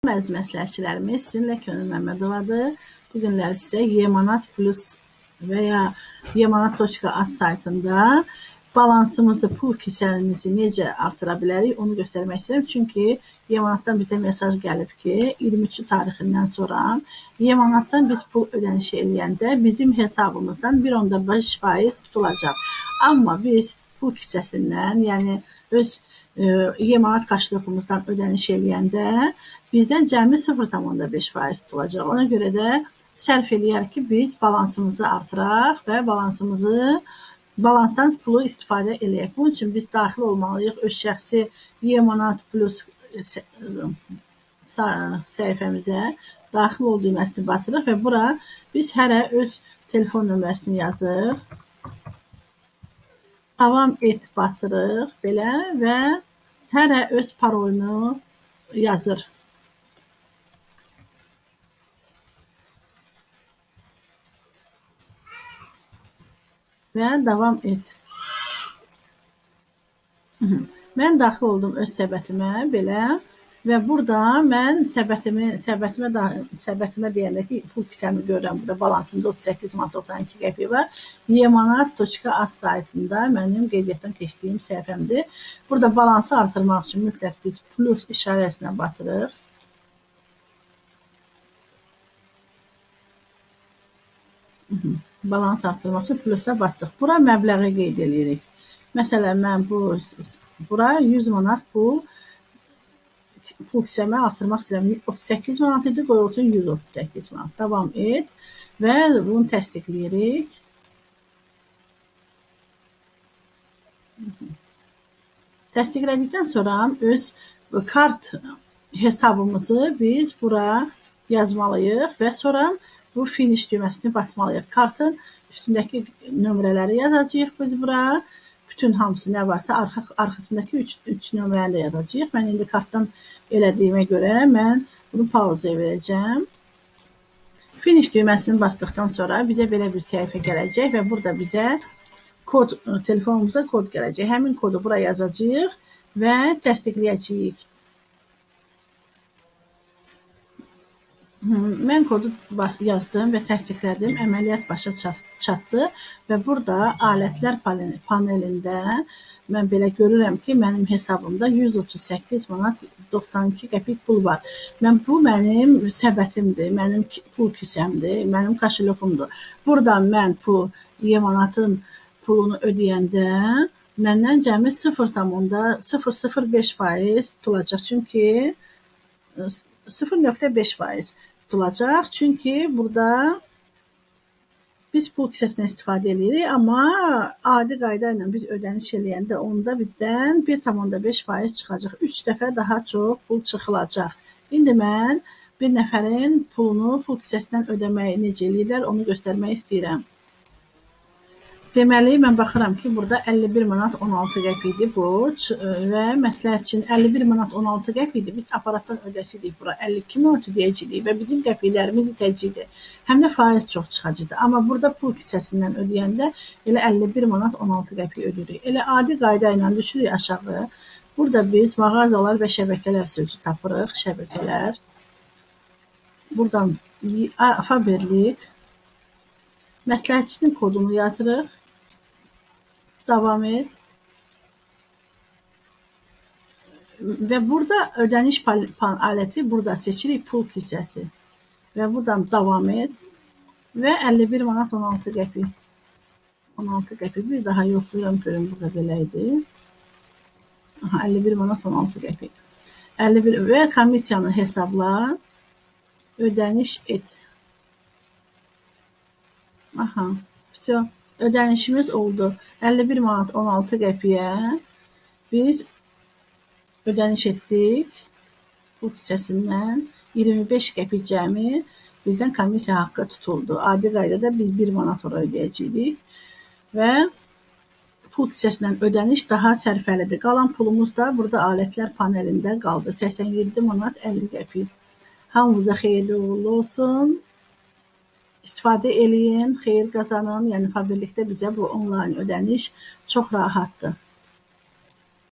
Əziz məsləhətçilərimiz, sizinlə Könül Məmmədovadır. Bu günlər sizə Yemanat Plus və ya yemanat.az saytında balansımızı, pul kisəmizi necə artıra bilərik, onu göstərmək istəyirəm. Çünki Yemanatdan bizə mesaj gəlib ki, 23 tarixindən sonra Yemanatdan biz pul ödənişi eləyəndə bizim hesabımızdan 1.5% tutulacaq. Amma biz pul kisəsindən, yəni öz Yemanat kaşlığımızdan ödəniş eləyəndə bizdən cəmi 0.5% tutulacaq. Ona görə də sərf eləyər ki, biz balansımızı artıraq və balansdan pulu istifadə eləyək. Bunun üçün biz daxil olmalıyıq öz şəxsi Yemanat Plus səhifəmizə. Daxil ol düyməsini basırıq və bura biz hərə öz telefon nömrəsini yazırıq. Davam et basırıq belə və hərə öz parolunu yazır. Və davam et. Mən daxil oldum öz səbətimə belə və burada mən səbətimə deyəndə ki, pul kisəmi görürəm. Burada balansımda 38.92 qəpik var. Yemanat.az saytında mənim qeydiyyatdan keçdiyim səhifəmdir. Burada balansı artırmaq üçün mütləq biz plus işarəsinə basırıq. Balans artırmaq üçün plusa basdıq. Bura məbləği qeyd edirik. Məsələn, mən bura 100 manat pul kisəmə artırmaq istəyirəm. 38 manat idi, qoyulsun 138 manat. Davam et və bunu təsdiqləyirik. Təsdiqlədikdən sonra öz kart hesabımızı biz bura yazmalıyıq və sonra bu finish düyməsini basmalıyıq. Kartın üstündəki nömrələri yazacağıq biz bura. Bütün hamısı nə varsa arxasındakı 3 nömrəni də yazacağıq. Mən indi kartdan elədiyimə görə mən bunu pauzaya verəcəm. Finish düyməsini basdıqdan sonra bizə belə bir səhifə gələcək və burada bizə telefonumuza kod gələcək. Həmin kodu bura yazacağıq və təsdiqləyəcəyik. Mən kodu yazdım və təsdiqlədim. Əməliyyat başa çatdı və burada alətlər panelində mən belə görürəm ki, mənim hesabımda 138 manat 92 qəpik pul var. Bu mənim səbətimdir, mənim pul kisəmdir, mənim kaşelofumdur. Buradan mən Yemanatın pulunu ödəyəndə məndən cəmi 0.05% tutulacaq. Çünki 0.5% tutulacaq. Çünki burada biz pul kisəsindən istifadə edirik, amma adi qayda ilə biz ödəniş eləyəndə onda bizdən 1.5% çıxacaq. 3 dəfə daha çox pul çıxılacaq. İndi mən bir nəfərin pulunu pul kisəsindən ödəməyi necə eləyirlər, onu göstərmək istəyirəm. Deməli, mən baxıram ki, burada 51 manat 16 qəpikdir borc və məsləhətçinin 51 manat 16 qəpikdir. Biz aparatdan ödəsirik bura 52 manat ödəyəcəyik və bizim qəpiklərimiz itəcəkdir. Həm də faiz çox çıxacaqdır. Amma burada pul kisəsindən ödəyəndə elə 51 manat 16 qəpik ödəyirik. Elə adi qayda ilə düşürük aşağı. Burada biz mağazalar və şəbəkələr sözü tapırıq. Şəbəkələr. Buradan Faberlik. Məsləhətçinin kodunu yazırıq. Davam et. Və burada ödəniş aləti burada seçirik pul kisəsi. Və buradan davam et. Və 51 manat 16 qəpik. 16 qəpik bir daha yoxlayıram görüm burada belə idi. 51 manat 16 qəpik. 51 və komissiyanı hesabla ödəniş et. Aha, все. Ödənişimiz oldu. 51 manat 16 qəpiyə biz ödəniş etdik. Bu hissəsindən 25 qəpik cəmi bizdən komissiya haqqı tutuldu. Adi qaydada biz 1 manat ora ödəyəcəydik və pul hissəsindən ödəniş daha sərfəlidir. Qalan pulumuz da burada alətlər panelində qaldı. 87 manat 50 qəpik. Hamınıza xeyirli uğurlu olsun. İstifadə eləyin, xeyir qazanın. Yəni, Faberlikdə bizə bu onlayn ödəniş çox rahatdır.